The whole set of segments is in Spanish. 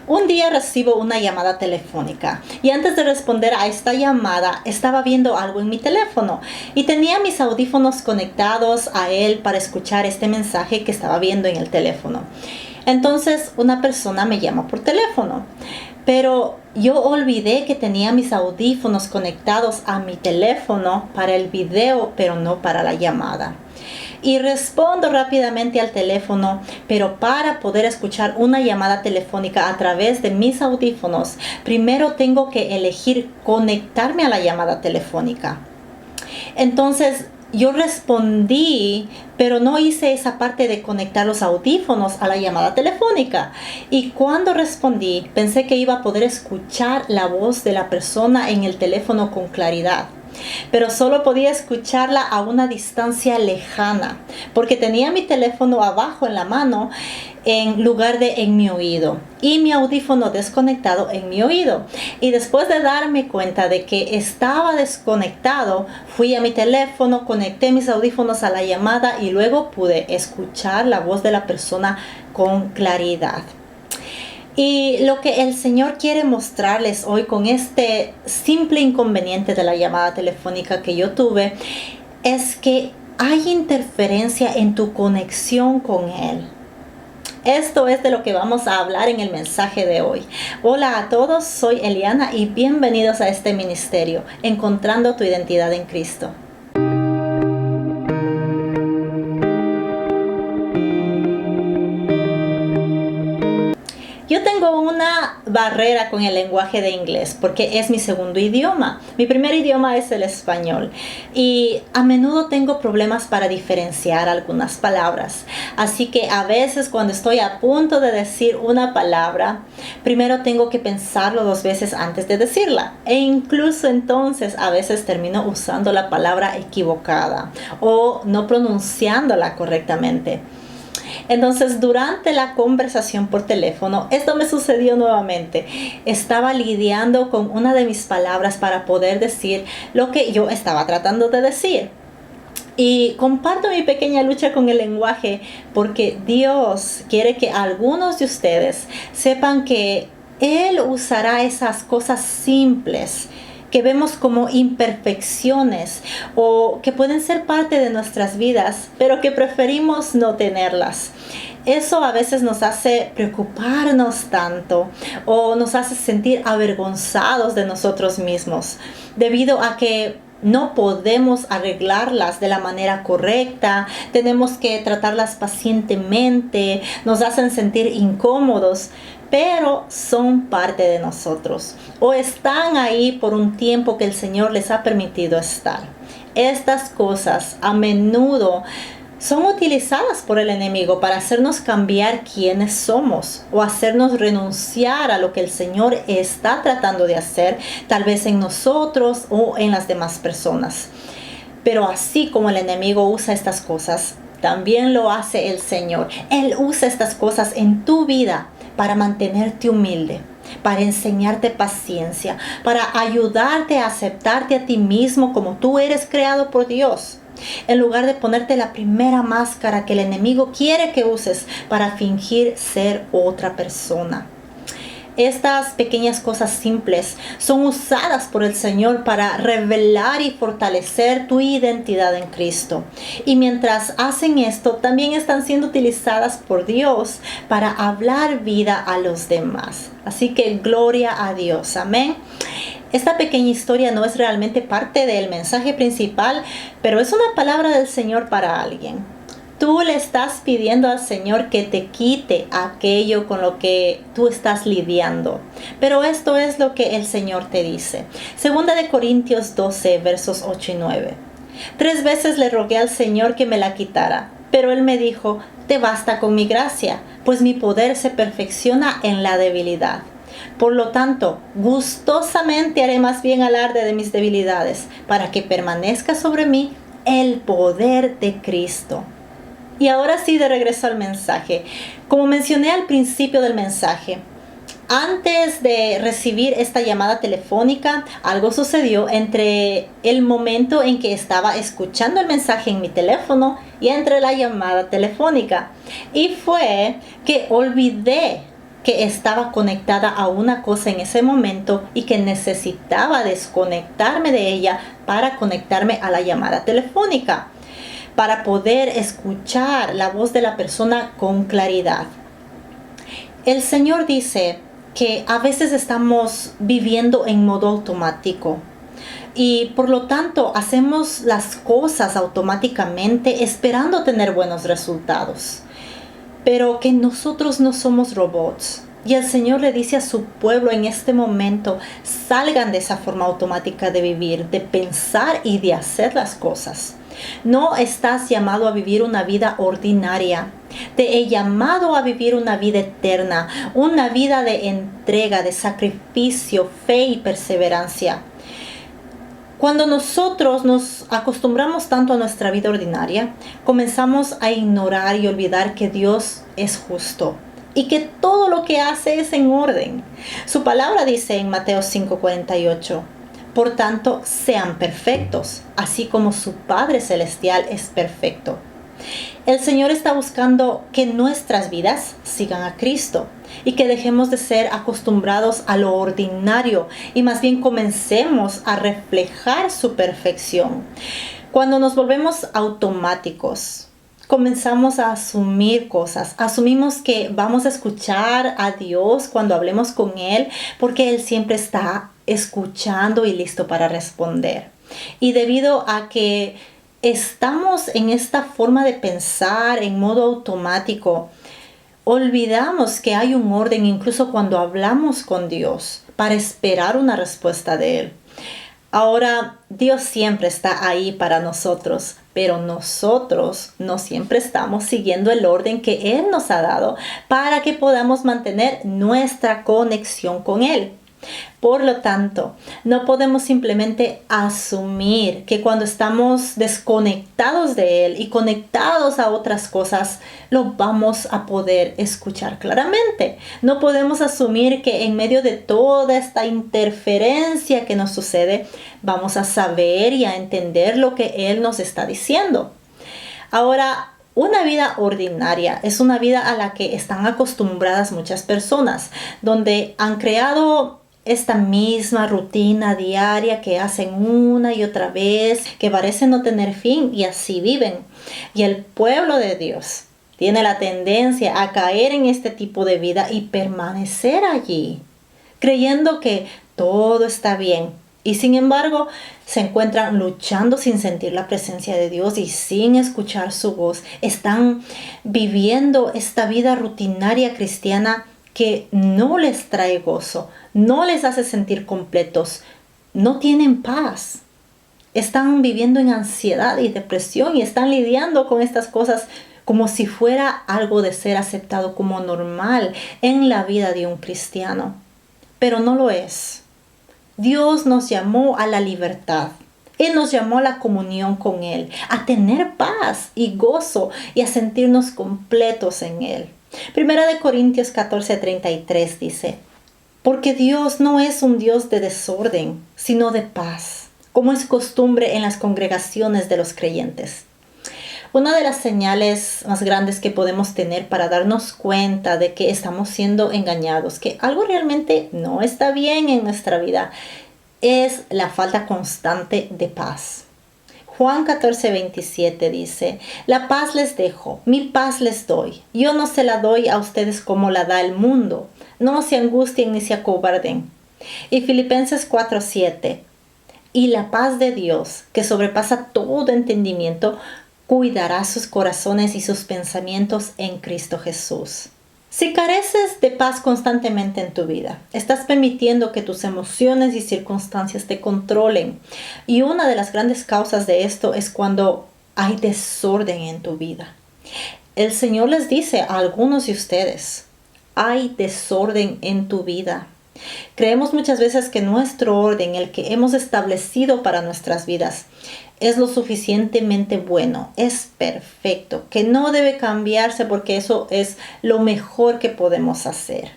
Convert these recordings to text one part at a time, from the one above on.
Un día recibo una llamada telefónica y antes de responder a esta llamada estaba viendo algo en mi teléfono y tenía mis audífonos conectados a él para escuchar este mensaje que estaba viendo en el teléfono. Entonces una persona me llama por teléfono, pero yo olvidé que tenía mis audífonos conectados a mi teléfono para el video, pero no para la llamada. Y respondo rápidamente al teléfono, pero para poder escuchar una llamada telefónica a través de mis audífonos, primero tengo que elegir conectarme a la llamada telefónica. Entonces yo respondí, pero no hice esa parte de conectar los audífonos a la llamada telefónica. Y cuando respondí, pensé que iba a poder escuchar la voz de la persona en el teléfono con claridad. Pero solo podía escucharla a una distancia lejana, porque tenía mi teléfono abajo en la mano en lugar de en mi oído y mi audífono desconectado en mi oído. Y después de darme cuenta de que estaba desconectado, fui a mi teléfono, conecté mis audífonos a la llamada y luego pude escuchar la voz de la persona con claridad. Y lo que el Señor quiere mostrarles hoy con este simple inconveniente de la llamada telefónica que yo tuve es que hay interferencia en tu conexión con Él. Esto es de lo que vamos a hablar en el mensaje de hoy. Hola a todos, soy Eliana y bienvenidos a este ministerio, Encontrando tu Identidad en Cristo. Yo tengo una barrera con el lenguaje de inglés porque es mi segundo idioma. Mi primer idioma es el español y a menudo tengo problemas para diferenciar algunas palabras. Así que a veces cuando estoy a punto de decir una palabra, primero tengo que pensarlo 2 veces antes de decirla. E incluso entonces a veces termino usando la palabra equivocada o no pronunciándola correctamente. Entonces, durante la conversación por teléfono, esto me sucedió nuevamente. Estaba lidiando con una de mis palabras para poder decir lo que yo estaba tratando de decir. Y comparto mi pequeña lucha con el lenguaje porque Dios quiere que algunos de ustedes sepan que Él usará esas cosas simples que vemos como imperfecciones o que pueden ser parte de nuestras vidas, pero que preferimos no tenerlas. Eso a veces nos hace preocuparnos tanto o nos hace sentir avergonzados de nosotros mismos, debido a que no podemos arreglarlas de la manera correcta, tenemos que tratarlas pacientemente, nos hacen sentir incómodos, pero son parte de nosotros o están ahí por un tiempo que el Señor les ha permitido estar. Estas cosas a menudo son utilizadas por el enemigo para hacernos cambiar quiénes somos o hacernos renunciar a lo que el Señor está tratando de hacer, tal vez en nosotros o en las demás personas. Pero así como el enemigo usa estas cosas, también lo hace el Señor. Él usa estas cosas en tu vida para mantenerte humilde, para enseñarte paciencia, para ayudarte a aceptarte a ti mismo como tú eres creado por Dios, en lugar de ponerte la primera máscara que el enemigo quiere que uses para fingir ser otra persona. Estas pequeñas cosas simples son usadas por el Señor para revelar y fortalecer tu identidad en Cristo. Y mientras hacen esto, también están siendo utilizadas por Dios para hablar vida a los demás. Así que gloria a Dios. Amén. Esta pequeña historia no es realmente parte del mensaje principal, pero es una palabra del Señor para alguien. Tú le estás pidiendo al Señor que te quite aquello con lo que tú estás lidiando. Pero esto es lo que el Señor te dice. Segunda de Corintios 12, versos 8 y 9. 3 veces le rogué al Señor que me la quitara, pero Él me dijo, te basta con mi gracia, pues mi poder se perfecciona en la debilidad. Por lo tanto, gustosamente haré más bien alarde de mis debilidades, para que permanezca sobre mí el poder de Cristo. Y ahora sí, de regreso al mensaje. Como mencioné al principio del mensaje, antes de recibir esta llamada telefónica, algo sucedió entre el momento en que estaba escuchando el mensaje en mi teléfono y entre la llamada telefónica. Y fue que olvidé que estaba conectada a una cosa en ese momento y que necesitaba desconectarme de ella para conectarme a la llamada telefónica, para poder escuchar la voz de la persona con claridad. El Señor dice que a veces estamos viviendo en modo automático y por lo tanto hacemos las cosas automáticamente esperando tener buenos resultados. Pero que nosotros no somos robots. Y el Señor le dice a su pueblo en este momento, salgan de esa forma automática de vivir, de pensar y de hacer las cosas. No estás llamado a vivir una vida ordinaria. Te he llamado a vivir una vida eterna, una vida de entrega, de sacrificio, fe y perseverancia. Cuando nosotros nos acostumbramos tanto a nuestra vida ordinaria, comenzamos a ignorar y olvidar que Dios es justo y que todo lo que hace es en orden. Su palabra dice en Mateo 5:48, por tanto, sean perfectos, así como su Padre Celestial es perfecto. El Señor está buscando que nuestras vidas sigan a Cristo y que dejemos de ser acostumbrados a lo ordinario y más bien comencemos a reflejar su perfección. Cuando nos volvemos automáticos, comenzamos a asumir cosas. Asumimos que vamos a escuchar a Dios cuando hablemos con Él porque Él siempre está escuchando y listo para responder. Y debido a que estamos en esta forma de pensar en modo automático, olvidamos que hay un orden incluso cuando hablamos con Dios para esperar una respuesta de Él. Ahora, Dios siempre está ahí para nosotros, pero nosotros no siempre estamos siguiendo el orden que Él nos ha dado para que podamos mantener nuestra conexión con Él. Por lo tanto, no podemos simplemente asumir que cuando estamos desconectados de Él y conectados a otras cosas, lo vamos a poder escuchar claramente. No podemos asumir que en medio de toda esta interferencia que nos sucede, vamos a saber y a entender lo que Él nos está diciendo. Ahora, una vida ordinaria es una vida a la que están acostumbradas muchas personas, donde han creado esta misma rutina diaria que hacen una y otra vez, que parece no tener fin y así viven. Y el pueblo de Dios tiene la tendencia a caer en este tipo de vida y permanecer allí, creyendo que todo está bien. Y sin embargo, se encuentran luchando sin sentir la presencia de Dios y sin escuchar su voz. Están viviendo esta vida rutinaria cristiana que no les trae gozo, no les hace sentir completos, no tienen paz. Están viviendo en ansiedad y depresión y están lidiando con estas cosas como si fuera algo de ser aceptado como normal en la vida de un cristiano. Pero no lo es. Dios nos llamó a la libertad. Él nos llamó a la comunión con Él, a tener paz y gozo y a sentirnos completos en Él. Primera de Corintios 14:33 dice, porque Dios no es un Dios de desorden, sino de paz, como es costumbre en las congregaciones de los creyentes. Una de las señales más grandes que podemos tener para darnos cuenta de que estamos siendo engañados, que algo realmente no está bien en nuestra vida, es la falta constante de paz. Juan 14:27 dice, la paz les dejo, mi paz les doy. Yo no se la doy a ustedes como la da el mundo. No se angustien ni se acobarden. Y Filipenses 4:7, y la paz de Dios, que sobrepasa todo entendimiento, cuidará sus corazones y sus pensamientos en Cristo Jesús. Si careces de paz constantemente en tu vida, estás permitiendo que tus emociones y circunstancias te controlen. Y una de las grandes causas de esto es cuando hay desorden en tu vida. El Señor les dice a algunos de ustedes, hay desorden en tu vida. Creemos muchas veces que nuestro orden, el que hemos establecido para nuestras vidas, es lo suficientemente bueno, es perfecto, que no debe cambiarse porque eso es lo mejor que podemos hacer.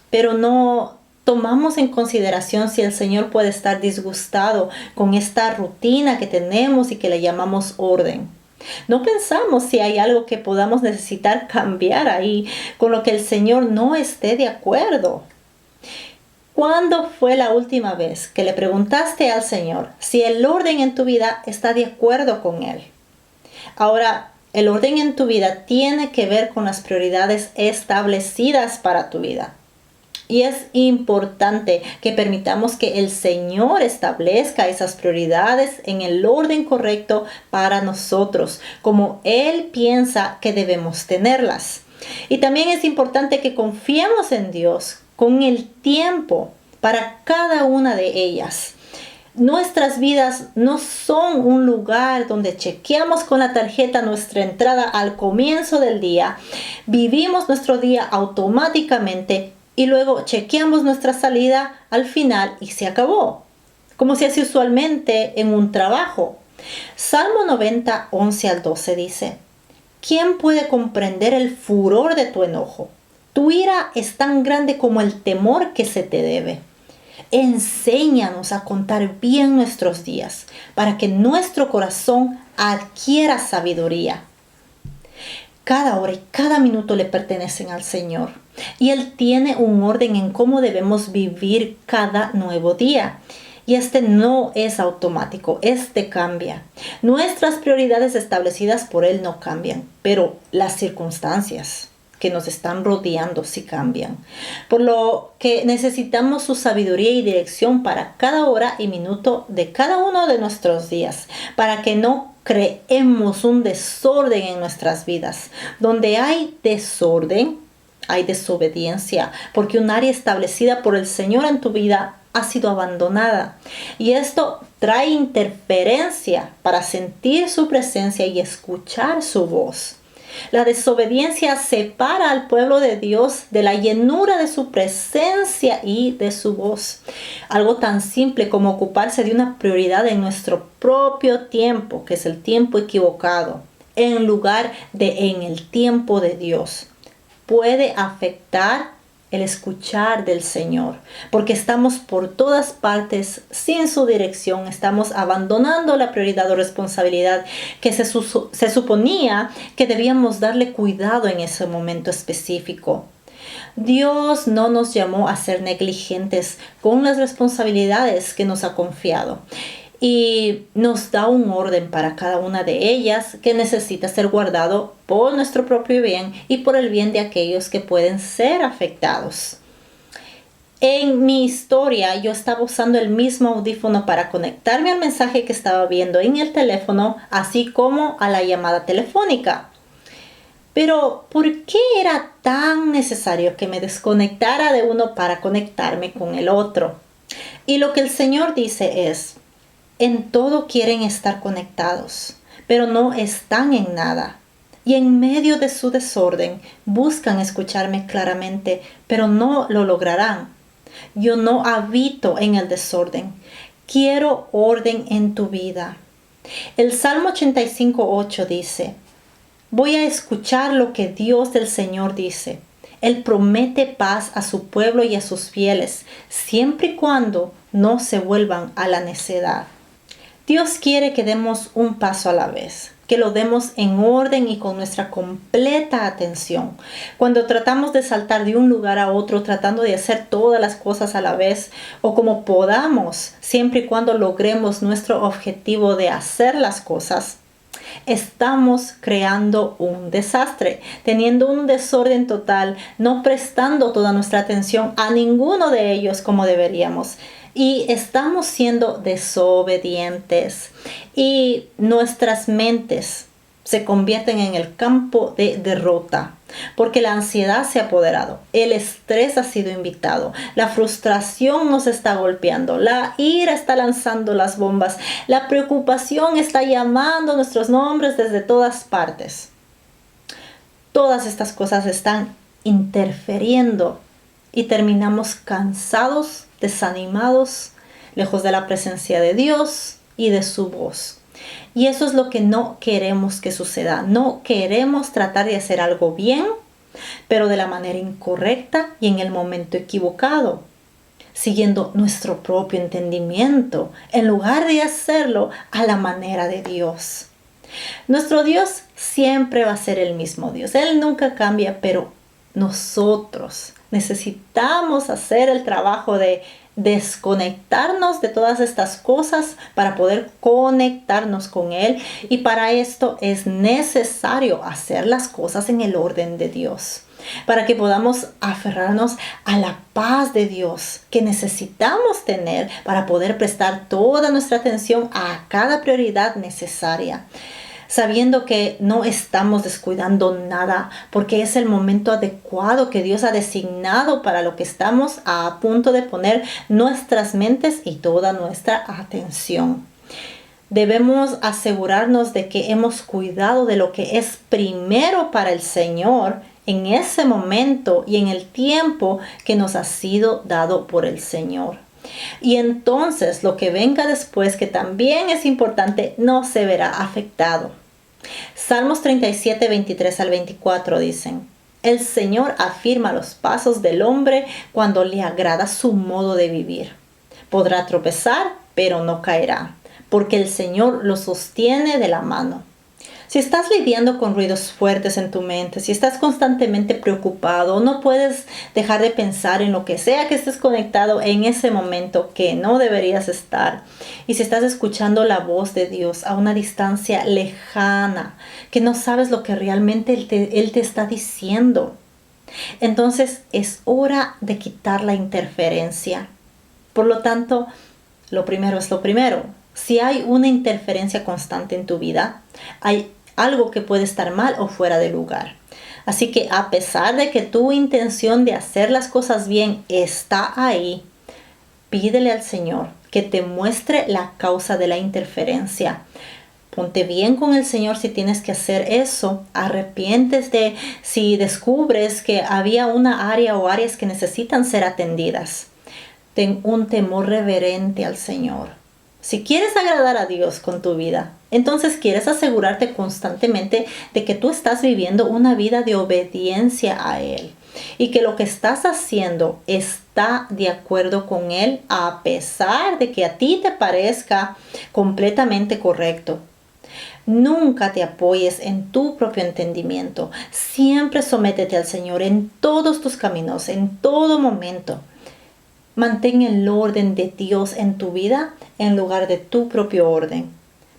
Pero no tomamos en consideración si el Señor puede estar disgustado con esta rutina que tenemos y que le llamamos orden. No pensamos si hay algo que podamos necesitar cambiar ahí, con lo que el Señor no esté de acuerdo. ¿Cuándo fue la última vez que le preguntaste al Señor si el orden en tu vida está de acuerdo con Él? Ahora, el orden en tu vida tiene que ver con las prioridades establecidas para tu vida. Y es importante que permitamos que el Señor establezca esas prioridades en el orden correcto para nosotros, como Él piensa que debemos tenerlas. Y también es importante que confiemos en Dios con el tiempo para cada una de ellas. Nuestras vidas no son un lugar donde chequeamos con la tarjeta nuestra entrada al comienzo del día, vivimos nuestro día automáticamente y luego chequeamos nuestra salida al final y se acabó, como se hace usualmente en un trabajo. Salmo 90, 11 al 12 dice: ¿Quién puede comprender el furor de tu enojo? Tu ira es tan grande como el temor que se te debe. Enséñanos a contar bien nuestros días, para que nuestro corazón adquiera sabiduría. Cada hora y cada minuto le pertenecen al Señor, y Él tiene un orden en cómo debemos vivir cada nuevo día. Y este no es automático, este cambia. Nuestras prioridades establecidas por Él no cambian, pero las circunstancias que nos están rodeando sí cambian. Por lo que necesitamos su sabiduría y dirección para cada hora y minuto de cada uno de nuestros días, para que no creemos un desorden en nuestras vidas. Donde hay desorden, hay desobediencia, porque un área establecida por el Señor en tu vida ha sido abandonada. Y esto trae interferencia para sentir su presencia y escuchar su voz. La desobediencia separa al pueblo de Dios de la llenura de su presencia y de su voz. Algo tan simple como ocuparse de una prioridad en nuestro propio tiempo, que es el tiempo equivocado, en lugar de en el tiempo de Dios, puede afectar el escuchar del Señor, porque estamos por todas partes sin su dirección, estamos abandonando la prioridad o responsabilidad que se suponía que debíamos darle cuidado en ese momento específico. Dios no nos llamó a ser negligentes con las responsabilidades que nos ha confiado. Y nos da un orden para cada una de ellas que necesita ser guardado por nuestro propio bien y por el bien de aquellos que pueden ser afectados. En mi historia, yo estaba usando el mismo audífono para conectarme al mensaje que estaba viendo en el teléfono, así como a la llamada telefónica. Pero, ¿por qué era tan necesario que me desconectara de uno para conectarme con el otro? Y lo que el Señor dice es: en todo quieren estar conectados, pero no están en nada. Y en medio de su desorden buscan escucharme claramente, pero no lo lograrán. Yo no habito en el desorden. Quiero orden en tu vida. El Salmo 85:8 dice: voy a escuchar lo que Dios del Señor dice. Él promete paz a su pueblo y a sus fieles, siempre y cuando no se vuelvan a la necedad. Dios quiere que demos un paso a la vez, que lo demos en orden y con nuestra completa atención. Cuando tratamos de saltar de un lugar a otro, tratando de hacer todas las cosas a la vez o como podamos, siempre y cuando logremos nuestro objetivo de hacer las cosas, estamos creando un desastre, teniendo un desorden total, no prestando toda nuestra atención a ninguno de ellos como deberíamos. Y estamos siendo desobedientes y nuestras mentes se convierten en el campo de derrota, porque la ansiedad se ha apoderado, el estrés ha sido invitado, la frustración nos está golpeando, la ira está lanzando las bombas, la preocupación está llamando nuestros nombres desde todas partes. Todas estas cosas están interfiriendo y terminamos cansados, desanimados, lejos de la presencia de Dios y de su voz. Y eso es lo que no queremos que suceda. No queremos tratar de hacer algo bien, pero de la manera incorrecta y en el momento equivocado, siguiendo nuestro propio entendimiento, en lugar de hacerlo a la manera de Dios. Nuestro Dios siempre va a ser el mismo Dios. Él nunca cambia, pero nosotros necesitamos hacer el trabajo de desconectarnos de todas estas cosas para poder conectarnos con Él. Y para esto es necesario hacer las cosas en el orden de Dios, para que podamos aferrarnos a la paz de Dios que necesitamos tener para poder prestar toda nuestra atención a cada prioridad necesaria, sabiendo que no estamos descuidando nada, porque es el momento adecuado que Dios ha designado para lo que estamos a punto de poner nuestras mentes y toda nuestra atención. Debemos asegurarnos de que hemos cuidado de lo que es primero para el Señor en ese momento y en el tiempo que nos ha sido dado por el Señor. Y entonces lo que venga después, que también es importante, no se verá afectado. Salmos 37, 23 al 24 dicen: el Señor afirma los pasos del hombre cuando le agrada su modo de vivir. Podrá tropezar, pero no caerá, porque el Señor lo sostiene de la mano. Si estás lidiando con ruidos fuertes en tu mente, si estás constantemente preocupado, no puedes dejar de pensar en lo que sea que estés conectado en ese momento que no deberías estar. Y si estás escuchando la voz de Dios a una distancia lejana, que no sabes lo que realmente Él te está diciendo, entonces es hora de quitar la interferencia. Por lo tanto, lo primero es lo primero. Si hay una interferencia constante en tu vida, hay algo que puede estar mal o fuera de lugar. Así que a pesar de que tu intención de hacer las cosas bien está ahí, pídele al Señor que te muestre la causa de la interferencia. Ponte bien con el Señor si tienes que hacer eso. Arrepiéntete si descubres que había una área o áreas que necesitan ser atendidas. Ten un temor reverente al Señor. Si quieres agradar a Dios con tu vida, entonces quieres asegurarte constantemente de que tú estás viviendo una vida de obediencia a Él y que lo que estás haciendo está de acuerdo con Él, a pesar de que a ti te parezca completamente correcto. Nunca te apoyes en tu propio entendimiento. Siempre sométete al Señor en todos tus caminos, en todo momento. Mantén el orden de Dios en tu vida en lugar de tu propio orden.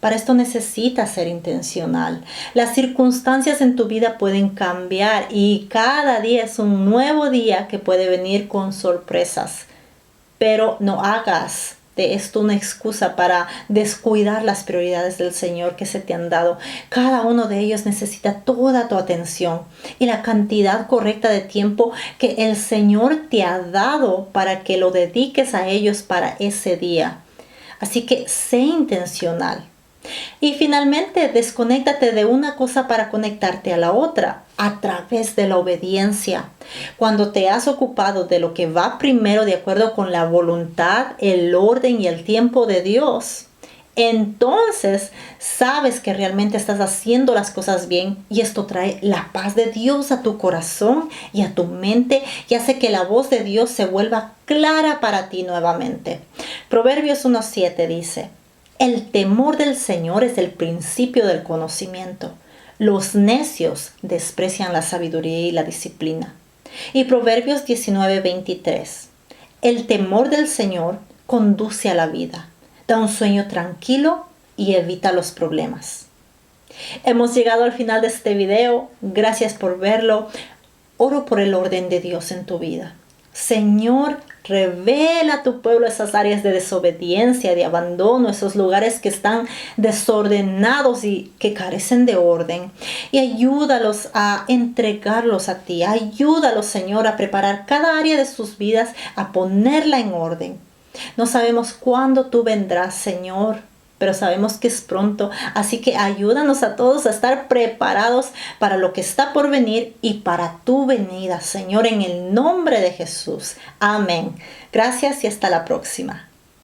Para esto necesitas ser intencional. Las circunstancias en tu vida pueden cambiar y cada día es un nuevo día que puede venir con sorpresas. Pero no hagas de esto una excusa para descuidar las prioridades del Señor que se te han dado. Cada uno de ellos necesita toda tu atención y la cantidad correcta de tiempo que el Señor te ha dado para que lo dediques a ellos para ese día. Así que sé intencional. Y finalmente, desconéctate de una cosa para conectarte a la otra a través de la obediencia. Cuando te has ocupado de lo que va primero de acuerdo con la voluntad, el orden y el tiempo de Dios, entonces sabes que realmente estás haciendo las cosas bien y esto trae la paz de Dios a tu corazón y a tu mente y hace que la voz de Dios se vuelva clara para ti nuevamente. Proverbios 1:7 dice: el temor del Señor es el principio del conocimiento. Los necios desprecian la sabiduría y la disciplina. Y Proverbios 19:23. El temor del Señor conduce a la vida, da un sueño tranquilo y evita los problemas. Hemos llegado al final de este video. Gracias por verlo. Oro por el orden de Dios en tu vida. Señor, revela a tu pueblo esas áreas de desobediencia, de abandono, esos lugares que están desordenados y que carecen de orden. Y ayúdalos a entregarlos a ti. Ayúdalos, Señor, a preparar cada área de sus vidas, a ponerla en orden. No sabemos cuándo tú vendrás, Señor, pero sabemos que es pronto. Así que ayúdanos a todos a estar preparados para lo que está por venir y para tu venida, Señor, en el nombre de Jesús. Amén. Gracias y hasta la próxima.